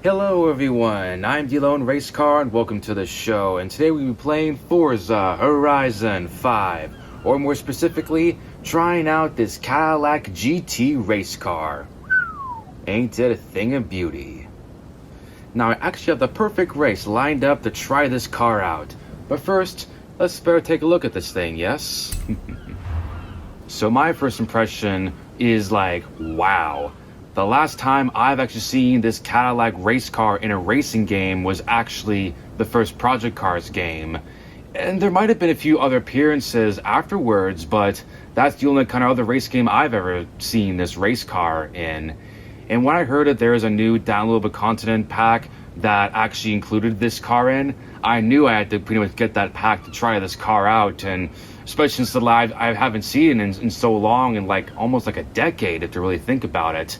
Hello everyone, I'm D-Lone Race Car and welcome to the show, and today we'll be playing Forza Horizon 5, or more specifically, trying out this Cadillac GT race car. Ain't it a thing of beauty? Now I actually have the perfect race lined up to try this car out, but first, let's better take a look at this thing, yes? So my first impression is like, wow. The last time I've actually seen this Cadillac race car in a racing game was actually the first Project Cars game. And there might have been a few other appearances afterwards, but that's the only kind of other race game I've ever seen this race car in. And when I heard that there is a new downloadable content pack that actually included this car in, I knew I had to pretty much get that pack to try this car out. And especially since I haven't seen it in so long, in like almost like a decade if you really think about it.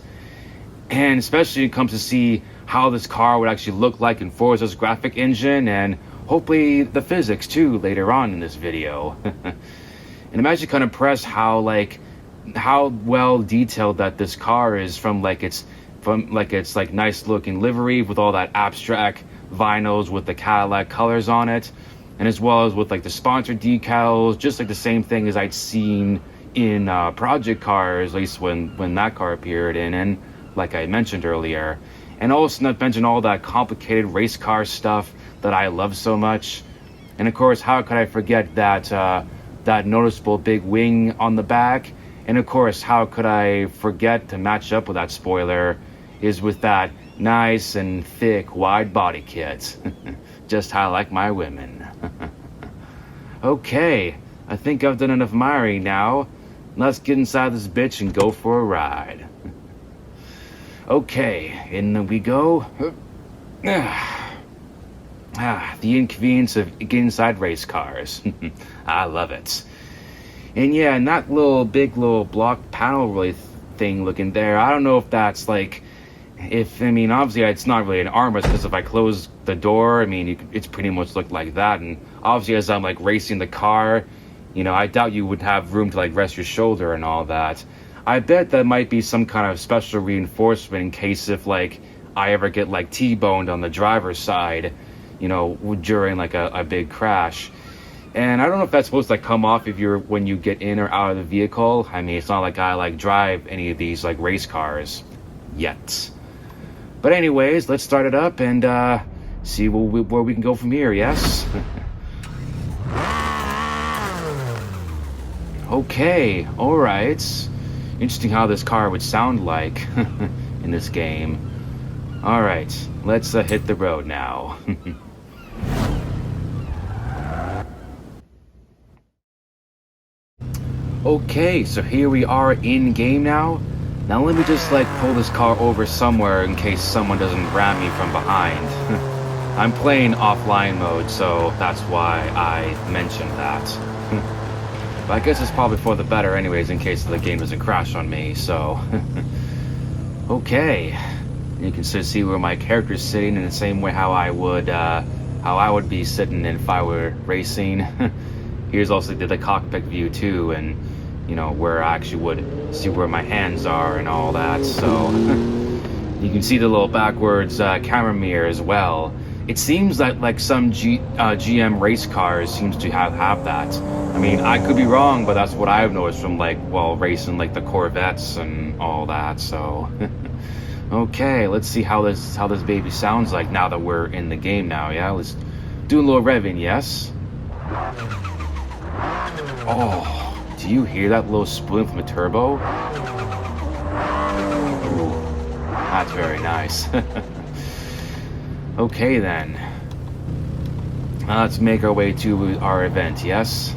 And especially when it comes to see how this car would actually look like in Forza's graphic engine, and hopefully the physics too later on in this video. And I'm actually kind of impressed how well detailed that this car is, from its nice looking livery with all that abstract vinyls with the Cadillac colors on it, and as well as with like the sponsor decals, just like the same thing as I'd seen in Project Cars, at least when that car appeared in, and like I mentioned earlier. And also not mention all that complicated race car stuff that I love so much. And of course, how could I forget that noticeable big wing on the back? And of course, how could I forget to match up with that spoiler is with that nice and thick wide body kit. Just how I like my women. Okay, I think I've done enough admiring now. Let's get inside this bitch and go for a ride. Okay, in we go. The inconvenience of getting inside race cars. I love it. And yeah, and that big block panel really thing looking there, I don't know if that's like, obviously it's not really an armrest, because if I close the door, it's pretty much looked like that. And obviously as I'm like racing the car, I doubt you would have room to like rest your shoulder and all that. I bet that might be some kind of special reinforcement in case if like I ever get like T-boned on the driver's side, during like a big crash. And I don't know if that's supposed to like come off when you get in or out of the vehicle. It's not like I like drive any of these like race cars yet. But anyways, let's start it up and see where we can go from here, yes? Okay, alright. Interesting how this car would sound like in this game. Alright, let's hit the road now. Okay, so here we are in game now. Now let me just pull this car over somewhere in case someone doesn't ram me from behind. I'm playing offline mode, so that's why I mentioned that. But I guess it's probably for the better anyways, in case the game doesn't crash on me, so... Okay. You can see where my character's sitting in the same way how I would be sitting if I were racing. Here's also the cockpit view too, and where I actually would see where my hands are and all that, so... You can see the little backwards camera mirror as well. It seems that like some GM race cars seems to have that. I could be wrong, but that's what I've noticed from racing the Corvettes and all that, so... Okay, let's see how this baby sounds like now that we're in the game now, yeah? Let's do a little revving, yes? Oh, do you hear that little split from a turbo? Ooh, that's very nice. Okay then. Let's make our way to our event, yes?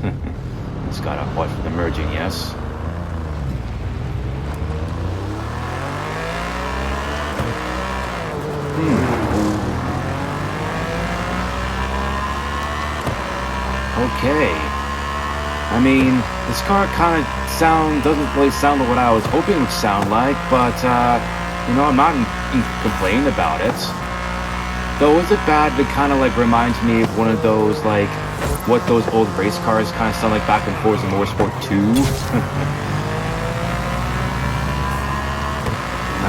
Just gotta watch for the merging, yes? Okay. This car kind of doesn't really sound like what I was hoping it would sound like, but, I'm not complaining about it. Though, is it bad? It kind of reminds me of one of those, what those old race cars kind of sound like back in Forza Motorsport 2.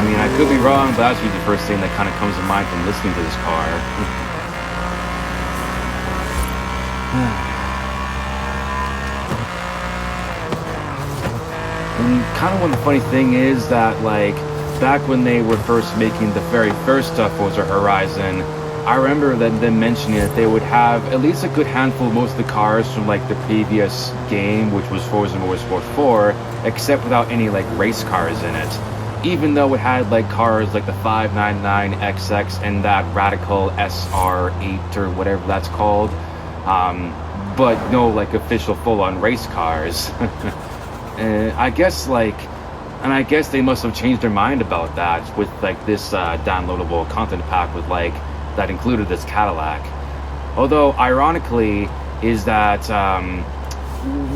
I mean, I could be wrong, but that's usually the first thing that kind of comes to mind from listening to this car. And kind of one funny thing is that, like, back when they were first making the very first Forza Horizon, I remember them mentioning that they would have at least a good handful of most of the cars from like the previous game, which was Forza Motorsport 4, except without any like race cars in it. Even though it had like cars like the 599XX and that Radical SR8 or whatever that's called, but no like official full-on race cars. I guess they must have changed their mind about that with like this downloadable content pack with like that included this Cadillac. Although ironically is that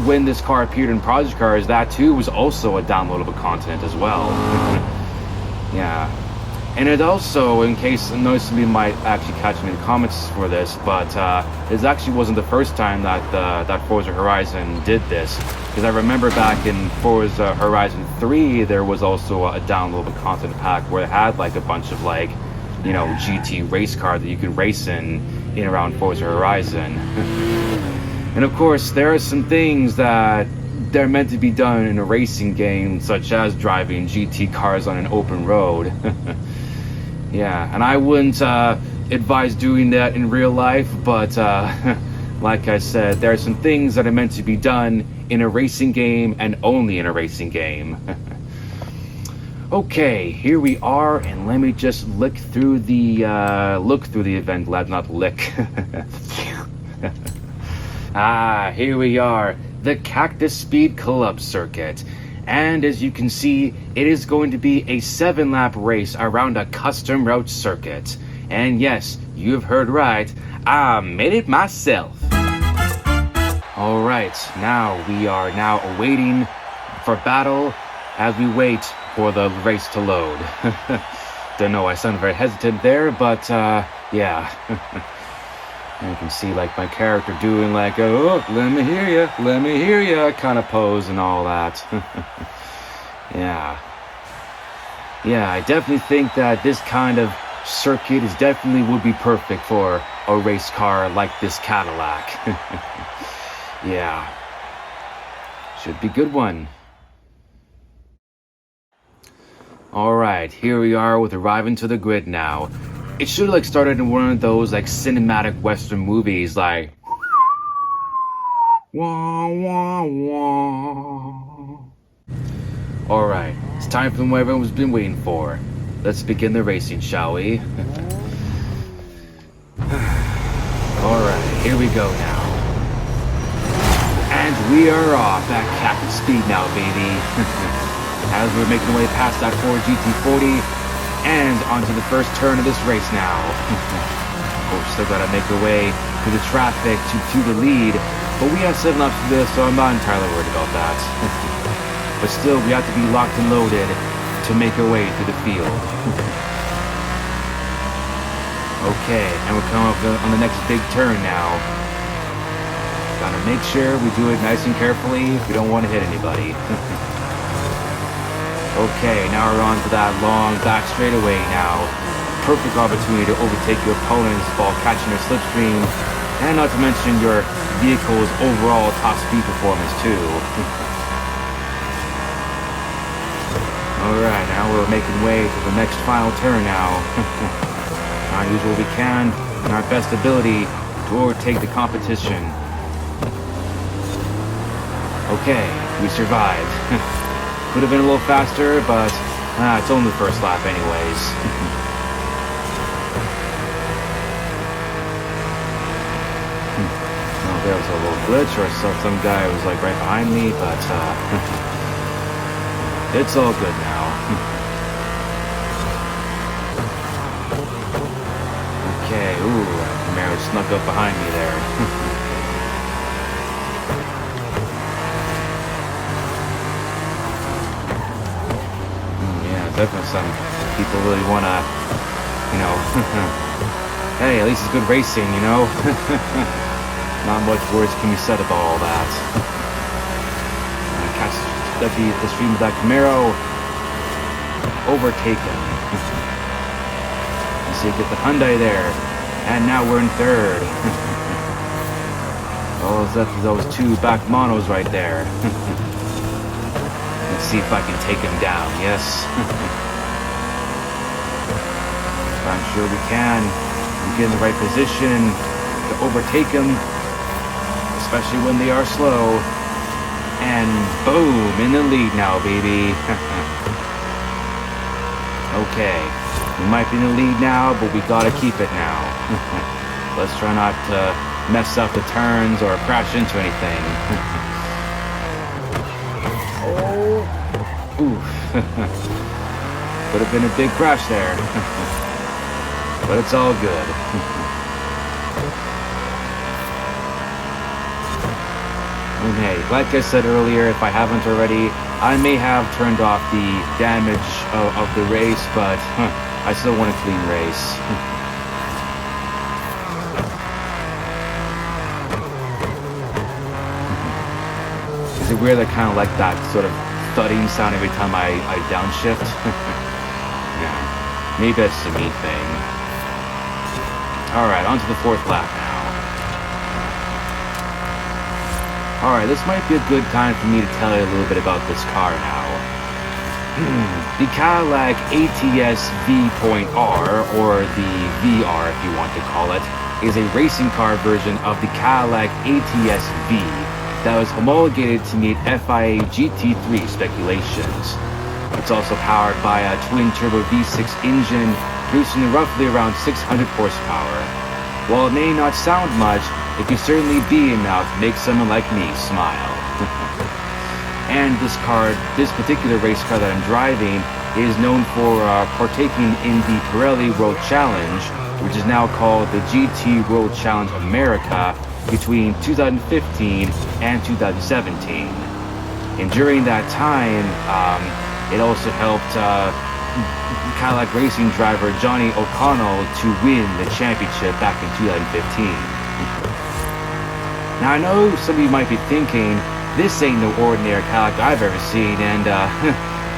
when this car appeared in Project Cars, that too was also a downloadable content as well. Yeah, and it also, in case somebody might actually catch me in the comments for this, but it actually wasn't the first time that that Forza Horizon did this, because I remember back in Forza Horizon 3 there was also a downloadable content pack where it had like a bunch of like, you know, GT race car that you could race in around Forza Horizon. And of course, there are some things that they're meant to be done in a racing game, such as driving GT cars on an open road. Yeah, and I wouldn't advise doing that in real life, but like I said, there are some things that are meant to be done in a racing game and only in a racing game. Okay, here we are, and let me just look through the event lab, not lick. Here we are, the Cactus Speed Club circuit. And as you can see, it is going to be a 7-lap race around a custom route circuit. And yes, you've heard right, I made it myself. Alright, now we are now awaiting for battle as we wait for the race to load. Don't know, I sound very hesitant there, but yeah. And you can see like my character doing like, oh, let me hear ya kind of pose and all that. Yeah, I definitely think that this kind of circuit would be perfect for a race car like this Cadillac. Yeah, should be a good one. Alright, here we are with arriving to the grid now. It should like started in one of those like cinematic western movies like wah wah wah. Alright, it's time for what everyone's been waiting for. Let's begin the racing, shall we? Alright, here we go now. And we are off at Captain Speed now, baby. As we're making our way past that Ford GT40 and onto the first turn of this race now. Of course, still gotta make our way through the traffic to the lead, but we have 7 laps to this, so I'm not entirely worried about that. But still, we have to be locked and loaded to make our way through the field. Okay, and we're coming up on the next big turn now. Gotta make sure we do it nice and carefully. We don't want to hit anybody. Okay, now we're on to that long back straightaway now. Perfect opportunity to overtake your opponents while catching your slipstream, and not to mention your vehicle's overall top speed performance too. Alright, now we're making way to the next final turn now. Try to use what we can in our best ability to overtake the competition. Okay, we survived. Could have been a little faster, but it's only the first lap anyways. Well, there was a little glitch, or some guy was like right behind me, but it's all good now. Okay, ooh, Camaro snuck up behind me there. Definitely some people really want to, you know, hey, at least it's good racing, you know? Not much words can be said about all that. Catch the stream of that Camaro. overtaken. You see, get the Hyundai there. And now we're in third. All that's left is those two back monos right there. Let's see if I can take him down, yes. I'm sure we can. We get in the right position to overtake them, especially when they are slow. And boom, in the lead now, baby. Okay, we might be in the lead now, but we gotta keep it now. Let's try not to mess up the turns or crash into anything. Oh, oof. Could have been a big crash there. But it's all good. Okay, like I said earlier, if I haven't already, I may have turned off the damage of the race, but I still want a clean race. Is it weird? I kind of like that sort of thudding sound every time I downshift. Yeah, maybe that's a me thing. Alright, on to the fourth lap now. Alright, this might be a good time for me to tell you a little bit about this car now. The Cadillac ATS-V.R, or the VR if you want to call it, is a racing car version of the Cadillac ATS-V that was homologated to meet FIA GT3 speculations. It's also powered by a twin-turbo V6 engine producing roughly around 600 horsepower. While it may not sound much, it can certainly be enough to make someone like me smile. And this particular race car that I'm driving is known for partaking in the Pirelli World Challenge, which is now called the GT World Challenge America, between 2015 and 2017. And during that time, it also helped Cadillac Racing driver Johnny O'Connell to win the championship back in 2015. Now I know some of you might be thinking, this ain't no ordinary Cadillac I've ever seen, and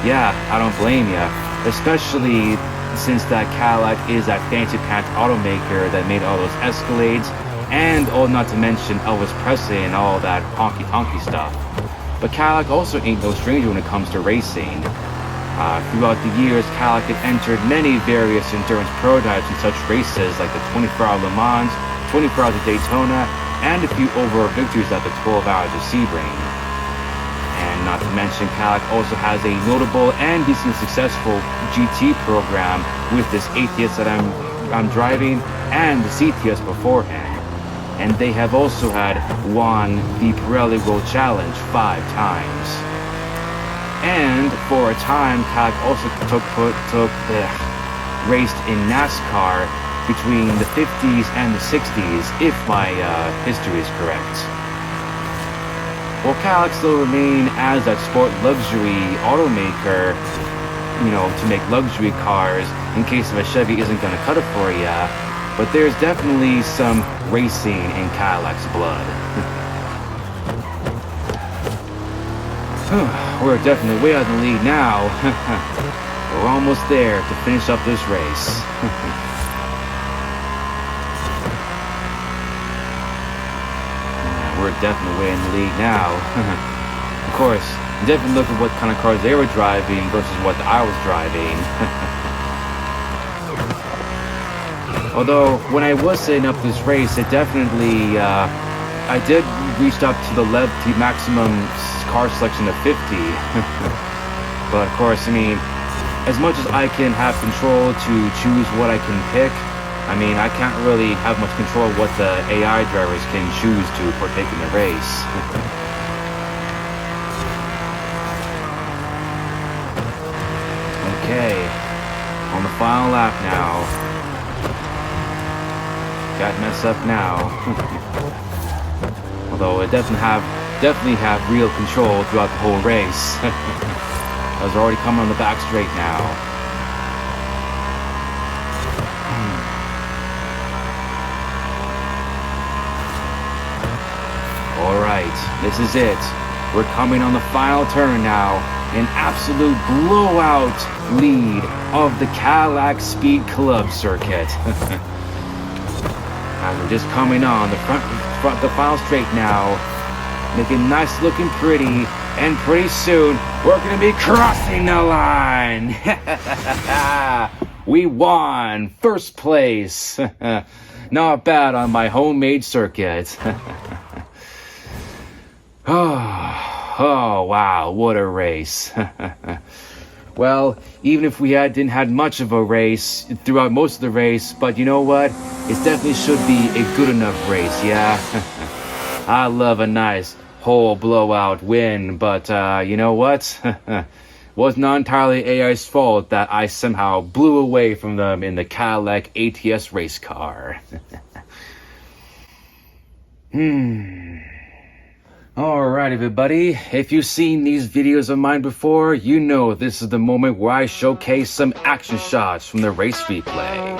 yeah, I don't blame ya. Especially since that Cadillac is that fancy pants automaker that made all those Escalades, and not to mention Elvis Presley and all that honky-tonky stuff. But Cadillac also ain't no stranger when it comes to racing. Throughout the years, Cadillac had entered many various endurance prototypes in such races like the 24-hour Le Mans, 24 Hours of Daytona, and a few overall victories at the 12 Hours of Sebring. And not to mention, Cadillac also has a notable and decently successful GT program with this ATS that I'm driving and the CTS beforehand. And they have also won the Pirelli World Challenge 5 times. And for a time, Cadillac also raced in NASCAR between the 50s and the 60s, if my history is correct. Well, Cadillac still remain as that sport luxury automaker, you know, to make luxury cars in case if a Chevy isn't going to cut it for you. But there's definitely some racing in Cadillac's blood. We're definitely way out in the lead now. We're almost there to finish up this race. We're definitely way in the lead now. Of course, definitely look at what kind of cars they were driving versus what I was driving. Although, when I was setting up this race, it definitely, I did reach up to the maximum car selection of 50. But of course, I mean, as much as I can have control to choose what I can pick, I mean, I can't really have much control of what the AI drivers can choose to partake in the race. Okay, on the final lap now. Got messed up now. Although I definitely have real control throughout the whole race. I was already coming on the back straight now. Alright, this is it. We're coming on the final turn now. an absolute blowout lead of the Cadillac Speed Club circuit. As we're just coming on the final straight now, making nice looking pretty, and pretty soon we're gonna be crossing the line. We won first place. Not bad on my homemade circuit. Oh, wow, what a race. Well, even if we didn't have much of a race throughout most of the race, but you know what? It definitely should be a good enough race, yeah? I love a nice whole blowout win, but you know what? Was not entirely AI's fault that I somehow blew away from them in the Cadillac ATS race car. Alright everybody, if you've seen these videos of mine before, you know this is the moment where I showcase some action shots from the race replay.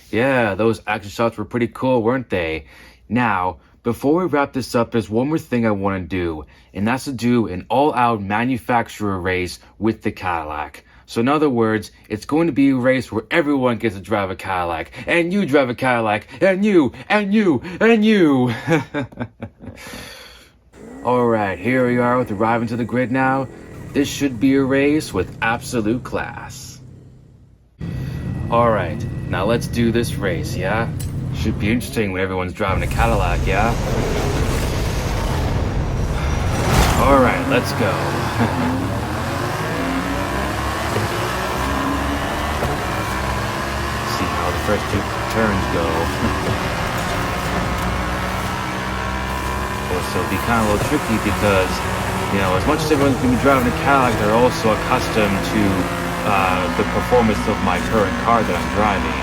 Yeah, those action shots were pretty cool, weren't they? Now, before we wrap this up, there's one more thing I want to do, and that's to do an all-out manufacturer race with the Cadillac. So in other words, it's going to be a race where everyone gets to drive a Cadillac, and you drive a Cadillac, and you, and you, and you. Alright, here we are with arriving to the grid now. This should be a race with absolute class. Alright, now let's do this race, yeah? Should be interesting when everyone's driving a Cadillac, yeah? Alright, let's go. See how the first two turns go. Also, it'll be kind of a little tricky because, you know, as much as everyone's going to be driving a Cadillac, they're also accustomed to the performance of my current car that I'm driving.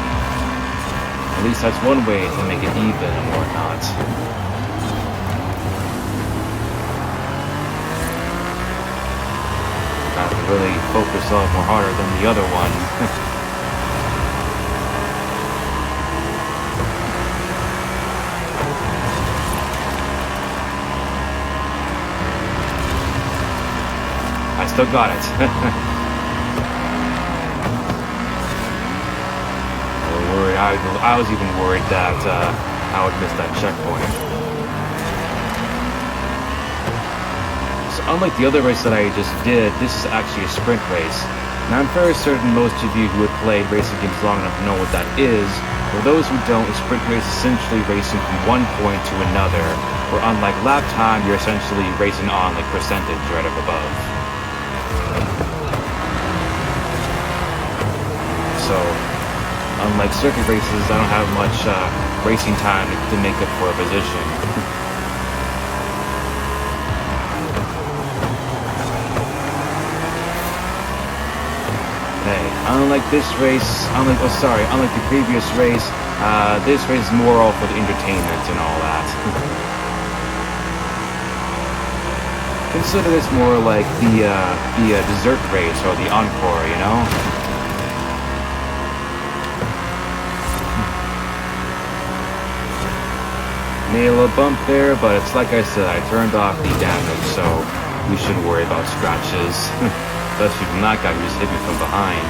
At least that's one way to make it even and whatnot. I have to really focus a lot more harder than the other one. I still got it. I was even worried that I would miss that checkpoint. So unlike the other race that I just did, this is actually a sprint race. Now I'm very certain most of you who have played racing games long enough know what that is. For those who don't, a sprint race is essentially racing from one point to another, where unlike lap time, you're essentially racing on like percentage right up above. So, unlike circuit races, I don't have much racing time to make up for a position. Hey, unlike this race, unlike the previous race, this race is more all for the entertainment and all that. Consider this more like the dessert race or the encore, you know? Made a little bump there, but it's like I said, I turned off the damage, so we shouldn't worry about scratches. Especially from that guy who just hit me from behind.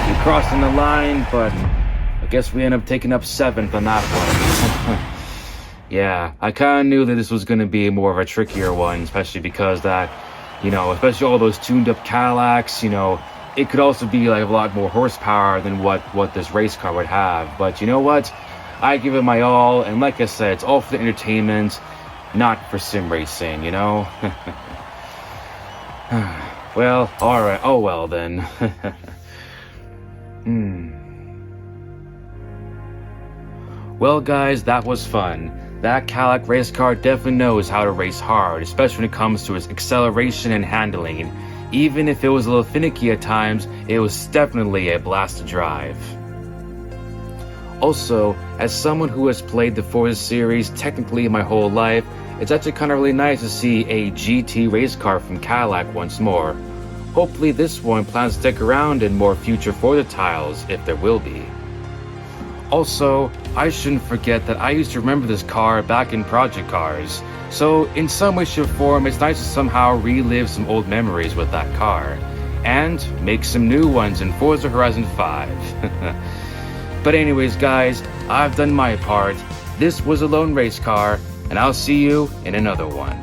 We crossing the line, but I guess we end up taking up 7th on that one. Yeah, I kind of knew that this was going to be more of a trickier one, especially because that, you know, especially all those tuned up Cadillacs, you know, it could also be like a lot more horsepower than what this race car would have. But you know what? I give it my all, and like I said, it's all for the entertainment, not for sim racing, you know? Well, alright, oh well then. Well guys, that was fun. That Cadillac race car definitely knows how to race hard, especially when it comes to its acceleration and handling. Even if it was a little finicky at times, it was definitely a blast to drive. Also, as someone who has played the Forza series technically my whole life, it's actually kind of really nice to see a GT race car from Cadillac once more. Hopefully this one plans to stick around in more future Forza titles, if there will be. Also, I shouldn't forget that I used to remember this car back in Project Cars, so in some way, shape, or form, it's nice to somehow relive some old memories with that car, and make some new ones in Forza Horizon 5. But anyways guys, I've done my part. This was a lone race car, and I'll see you in another one.